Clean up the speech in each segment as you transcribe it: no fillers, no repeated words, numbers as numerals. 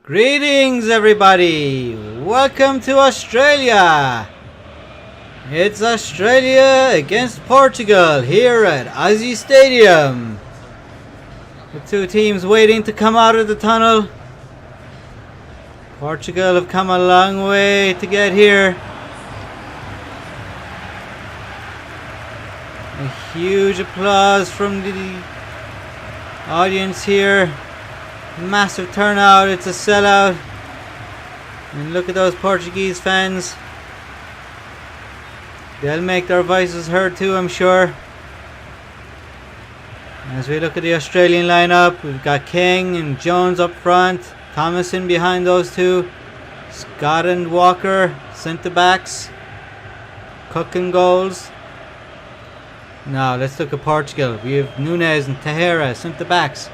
Greetings everybody! Welcome to Australia! It's Australia against Portugal here at Aussie Stadium. The two teams waiting to come out of the tunnel. Portugal have come a long way to get here. A huge applause from the audience here. Massive turnout, it's a sellout. And look at those Portuguese fans. They'll make their voices heard too, I'm sure. As we look at the Australian lineup, we've got King and Jones up front, Thomas in behind those two, Scott and Walker centre backs, Cook and goals. Now let's look at Portugal. We have Nunes and Tejera centre backs.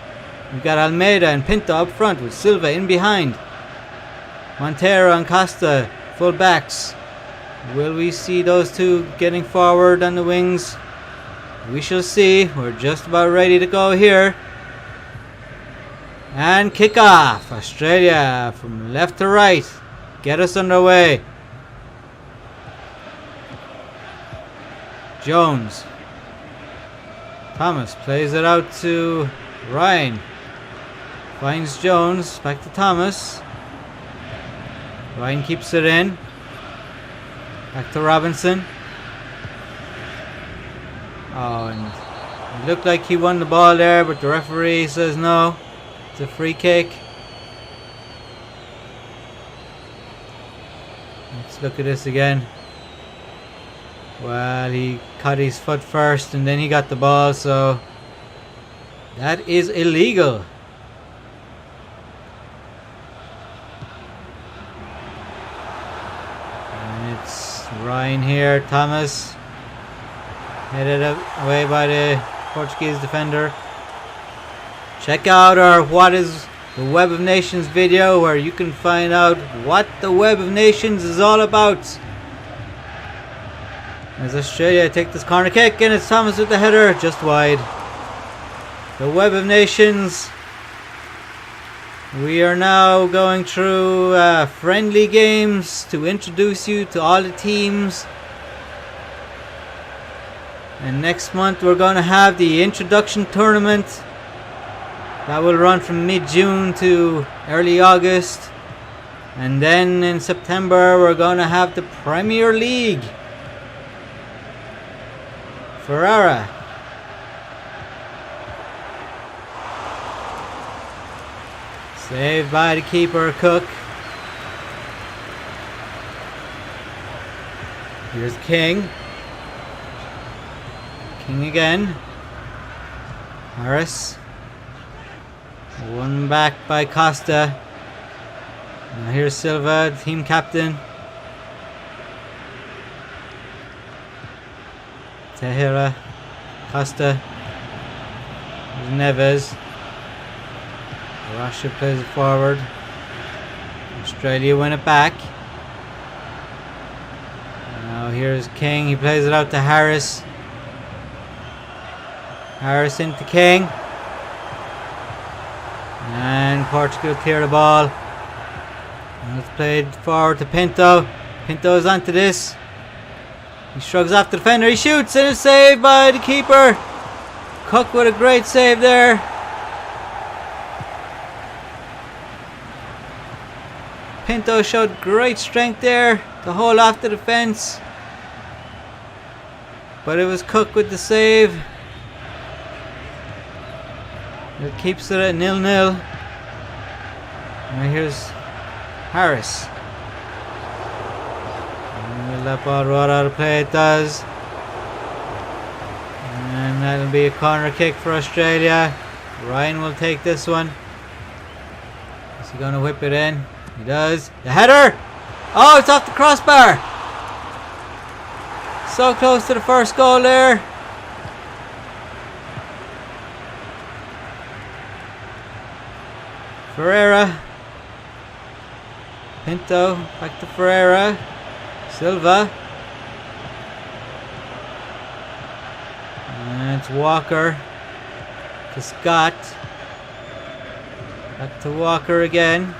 We've got Almeida and Pinto up front with Silva in behind. Montero and Costa full backs. Will we see those two getting forward on the wings? We shall see. We're just about ready to go here. And kick off. Australia from left to right. Get us underway. Jones. Thomas plays it out to Ryan. Finds Jones, back to Thomas. Ryan keeps it in. Back to Robinson. Oh, and it looked like he won the ball there, but the referee says no. It's a free kick. Let's look at this again. Well, he caught his foot first and then he got the ball, so that is illegal. Ryan here, Thomas headed away by the Portuguese defender. Check out our What is the Web of Nations video where you can find out what the Web of Nations is all about. As Australia take this corner kick, and it's Thomas with the header just wide. The Web of Nations. We are now going through friendly games to introduce you to all the teams. And next month we're going to have the introduction tournament. That will run from mid-June to early August. And then in September we're going to have the Premier League. Ferrara. Saved by the keeper, Cook. Here's King. King again. Harris. One back by Costa. Now here's Silva, team captain. Tejera. Costa. Here's Neves. Russia plays it forward. Australia win it back. Now here's King. He plays it out to Harris. Harris into King. And Portugal clear the ball. And it's played forward to Pinto. Pinto's onto this. He shrugs off the defender. He shoots and it's saved by the keeper. Cook with a great save there. Pinto showed great strength there to hold off the defense. But it was Cook with the save. It keeps it at 0-0. Now here's Harris. And that ball right out of play, it does. And that'll be a corner kick for Australia. Ryan will take this one. Is he going to whip it in? He does. The header! Oh, it's off the crossbar! So close to the first goal there. Ferreira. Pinto. Back to Ferreira. Silva. And it's Walker to Scott. Back to Walker again.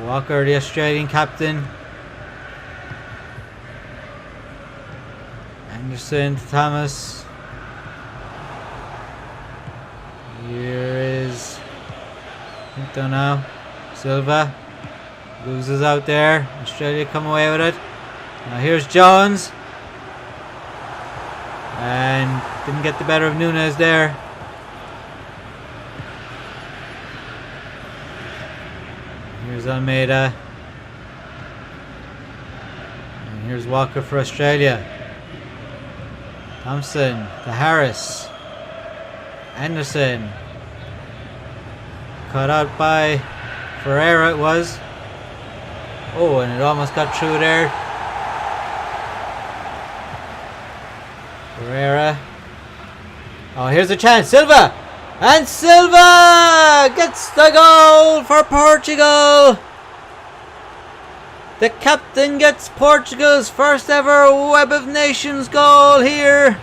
Walker, the Australian captain. Anderson to Thomas. Here is Pinto now. Silva loses out there. Australia come away with it. Now here's Jones. And didn't get the better of Nunes there. Here's Almeida. And here's Walker for Australia. Thompson to Harris. Anderson. Cut out by Ferreira it was. Oh, and it almost got through there. Ferreira. Oh, here's a chance. Silva! And Silva gets the goal for Portugal! The captain gets Portugal's first ever Web of Nations goal here.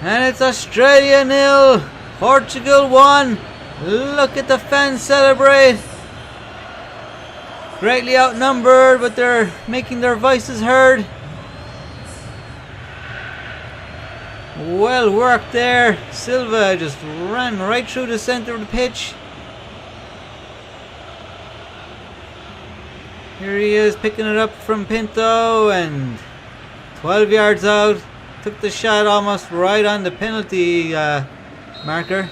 And it's Australia 0, Portugal 1. Look at the fans celebrate. Greatly outnumbered, but they're making their voices heard. Well worked there. Silva just ran right through the center of the pitch. Here he is picking it up from Pinto and 12 yards out. Took the shot almost right on the penalty marker.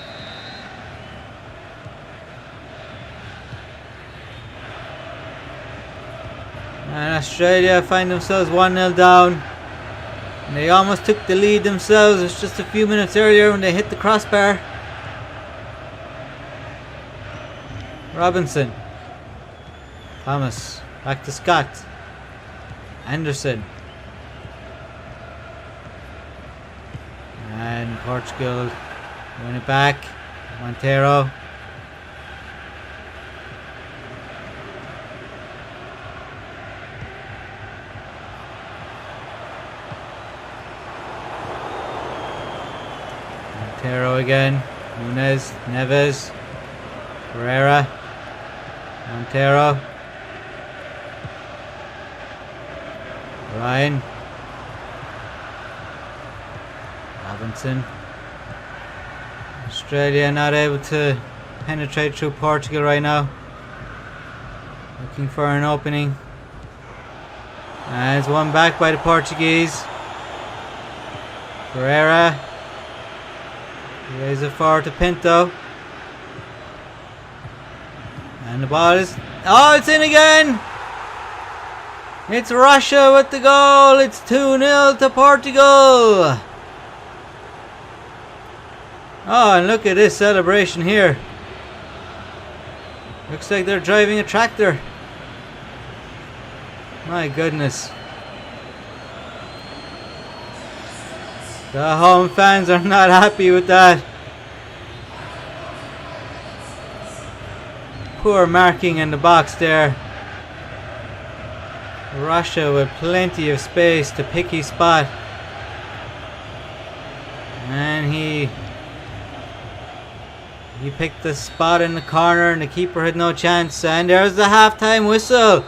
And Australia find themselves 1-0 down. And they almost took the lead themselves. It's just a few minutes earlier when they hit the crossbar. Robinson. Thomas. Back to Scott. Anderson. And Portugal win it back. Montero. Montero again. Nunes. Neves. Pereira. Montero. Ryan. Robinson. Australia not able to penetrate through Portugal right now. Looking for an opening. And it's won back by the Portuguese. Pereira. Raise it forward to Pinto. And the ball is... Oh, it's in again! It's Russia with the goal. It's 2-0 to Portugal. Oh, and look at this celebration here. Looks like they're driving a tractor. My goodness. The home fans are not happy with that. Poor marking in the box there. Russia with plenty of space to pick his spot. And he picked the spot in the corner and the keeper had no chance. And there's the halftime whistle.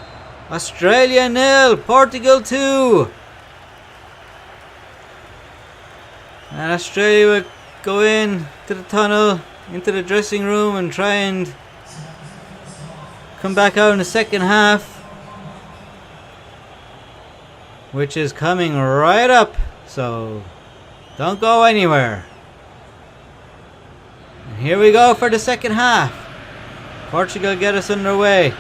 Australia 0, Portugal 2. And Australia would go in to the tunnel, into the dressing room and try and come back out in the second half, which is coming right up, so don't go anywhere. And here we go for the second half. Portugal get us underway.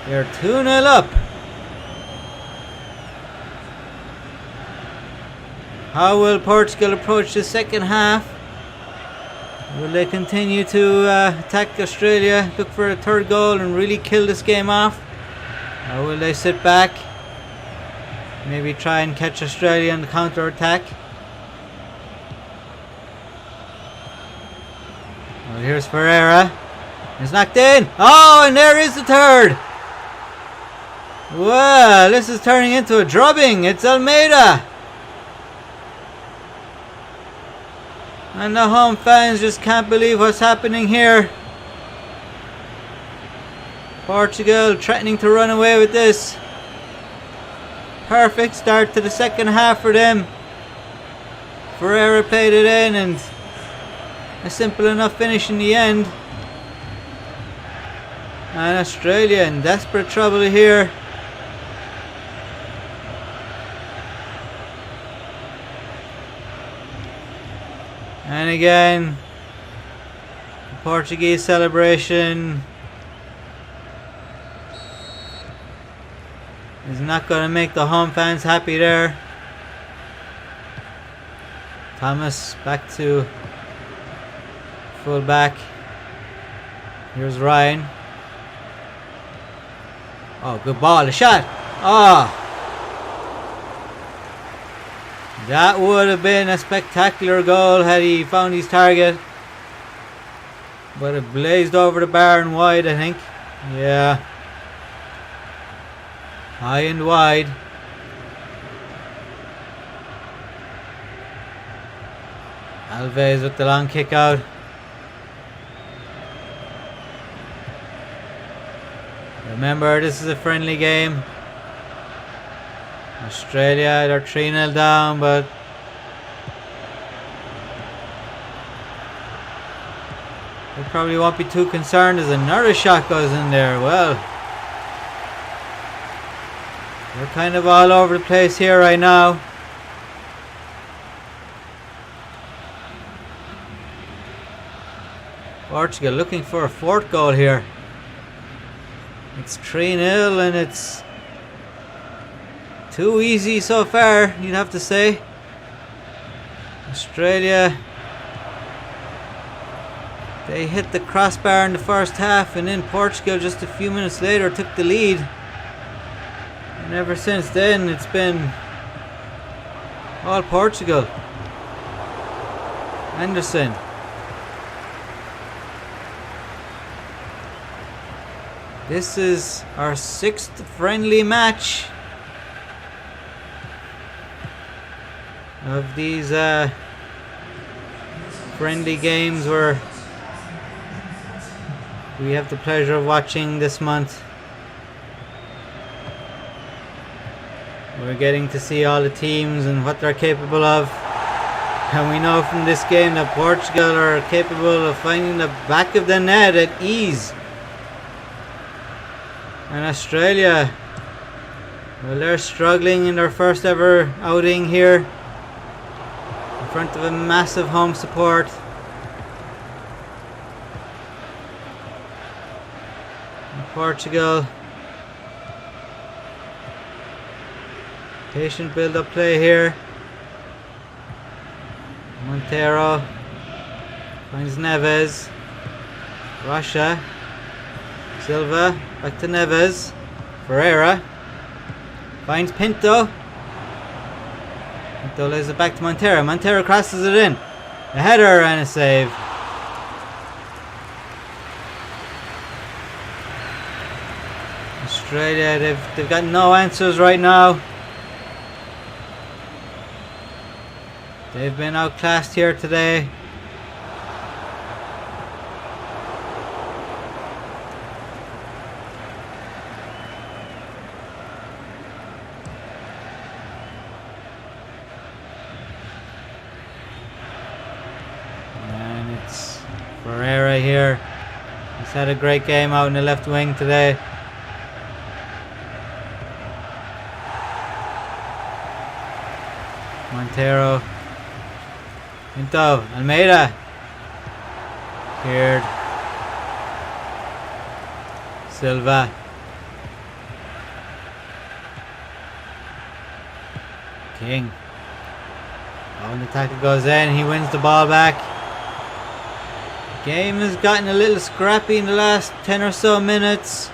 They're 2-0 up. How will Portugal approach the second half? Will they continue to attack Australia, look for a third goal and really kill this game off? Or will they sit back, maybe try and catch Australia on the counter-attack? Well, here's Ferreira. It's knocked in. Oh, and there is the third. Well, this is turning into a drubbing. It's Almeida. And the home fans just can't believe what's happening here. Portugal threatening to run away with this. Perfect start to the second half for them. Ferreira played it in and a simple enough finish in the end. And Australia in desperate trouble here. And again, the Portuguese celebration is not going to make the home fans happy there. Thomas back to full back. Here's Ryan. Oh, good ball, a shot. Oh, that would have been a spectacular goal had he found his target. But it blazed over the bar and wide, I think. Yeah. High and wide. Alves with the long kick out. Remember, this is a friendly game. Australia, they're 3-0 down, but they probably won't be too concerned as another shot goes in there. Well, they're kind of all over the place here right now. Portugal looking for a fourth goal here. It's 3-0 and it's too easy so far, you'd have to say. Australia, they hit the crossbar in the first half, and then Portugal just a few minutes later took the lead. And ever since then it's been all Portugal. Anderson. This is our 6th friendly match of these friendly games where we have the pleasure of watching this month. We're getting to see all the teams and what they're capable of. And we know from this game that Portugal are capable of finding the back of the net at ease. And Australia, well, they're struggling in their first ever outing here in front of a massive home support. And Portugal, patient build-up play here. Montero finds Neves. Russia. Silva, back to Neves. Ferreira finds Pinto. Pinto lays it back to Montero. Montero crosses it in. A header and a save. Australia, they've got no answers right now. They've been outclassed here today. Ferreira here. He's had a great game out in the left wing today. Montero. Pinto. Almeida. Cleared. Silva. King. Oh, and the tackle goes in. He wins the ball back. Game has gotten a little scrappy in the last 10 or so minutes.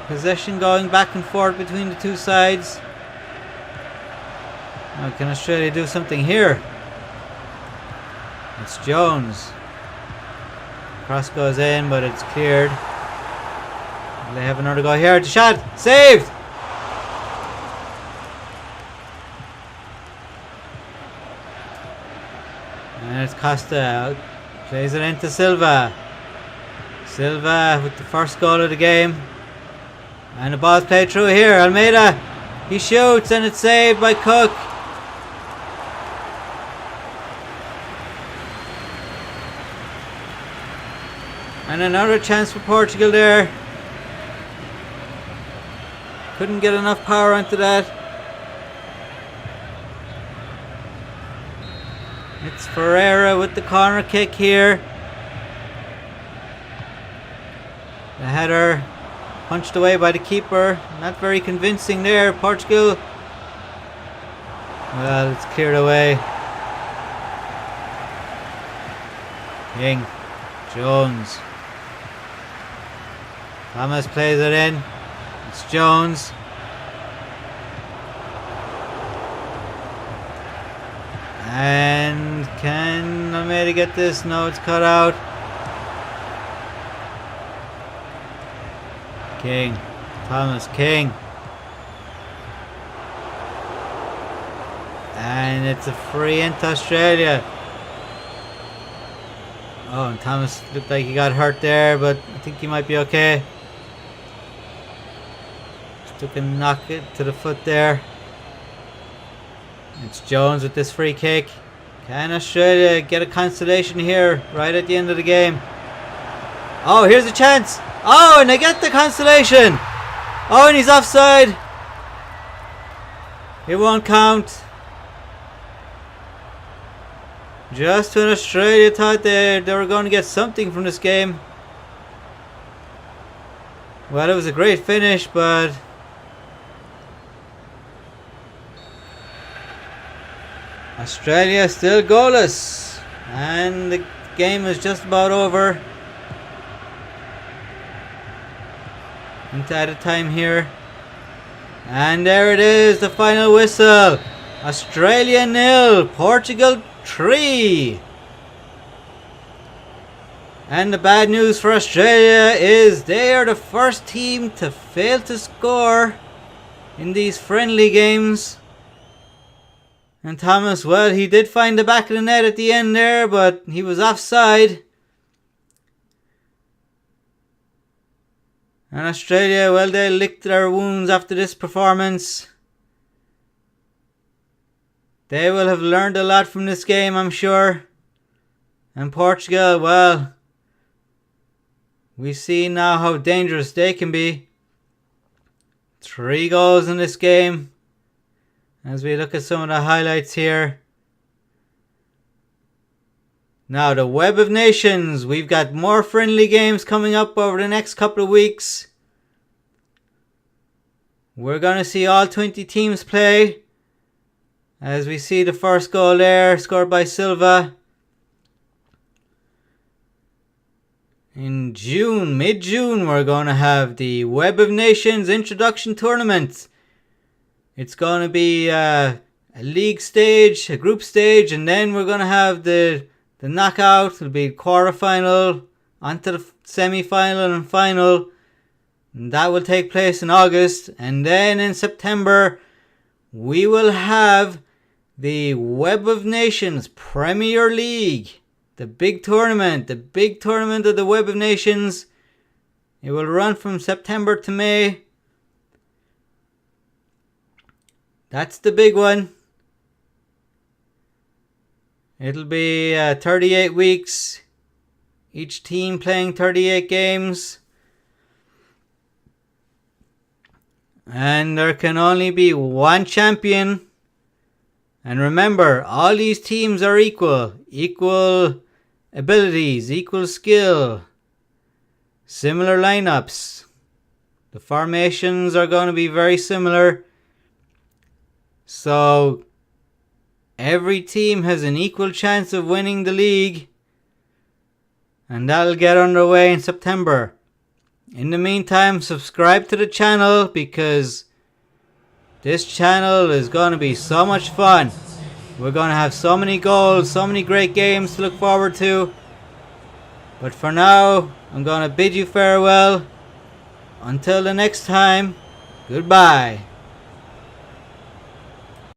Possession going back and forth between the two sides. Now can Australia do something here? It's Jones. Cross goes in, but it's cleared. They have another go here. The shot saved. And it's Costa out. Plays it into Silva. Silva with the first goal of the game. And the ball's played through here. Almeida, he shoots and it's saved by Cook. And another chance for Portugal there. Couldn't get enough power onto that. It's Ferreira with the corner kick here. The header punched away by the keeper. Not very convincing there. Portugal. Well, it's cleared away. King. Jones. Thomas plays it in. It's Jones. And can Almeida get this? No, it's cut out. King. Thomas King. And it's a free into Australia. Oh, and Thomas looked like he got hurt there, but I think he might be okay. Just took a knock it to the foot there. It's Jones with this free kick. Can Australia get a consolation here right at the end of the game? Oh, here's a chance. Oh, and they get the consolation. Oh, and he's offside. It won't count. Just when Australia thought they were going to get something from this game. Well, it was a great finish, but Australia still goalless. And the game is just about over. Into added time here. And there it is, the final whistle. Australia 0, Portugal 3. And the bad news for Australia is they are the first team to fail to score in these friendly games. And Thomas, well, he did find the back of the net at the end there, but he was offside. And Australia, well, they licked their wounds after this performance. They will have learned a lot from this game, I'm sure. And Portugal, well, we see now how dangerous they can be. 3 goals in this game. As we look at some of the highlights here. Now, the Web of Nations. We've got more friendly games coming up over the next couple of weeks. We're going to see all 20 teams play. As we see the first goal there, scored by Silva. In June, mid-June, we're going to have the Web of Nations Introduction Tournament. It's going to be a league stage, a group stage, and then we're going to have the knockout. It'll be quarterfinal, onto the semi-final and final. And that will take place in August. And then in September, we will have the Web of Nations Premier League. The big tournament of the Web of Nations. It will run from September to May. That's the big one. It'll be 38 weeks. Each team playing 38 games. And there can only be one champion. And remember, all these teams are equal. Equal abilities, equal skill. Similar lineups. The formations are going to be very similar. So, every team has an equal chance of winning the league. And that'll get underway in September. In the meantime, subscribe to the channel because this channel is going to be so much fun. We're going to have so many goals, so many great games to look forward to. But for now, I'm going to bid you farewell. Until the next time, goodbye.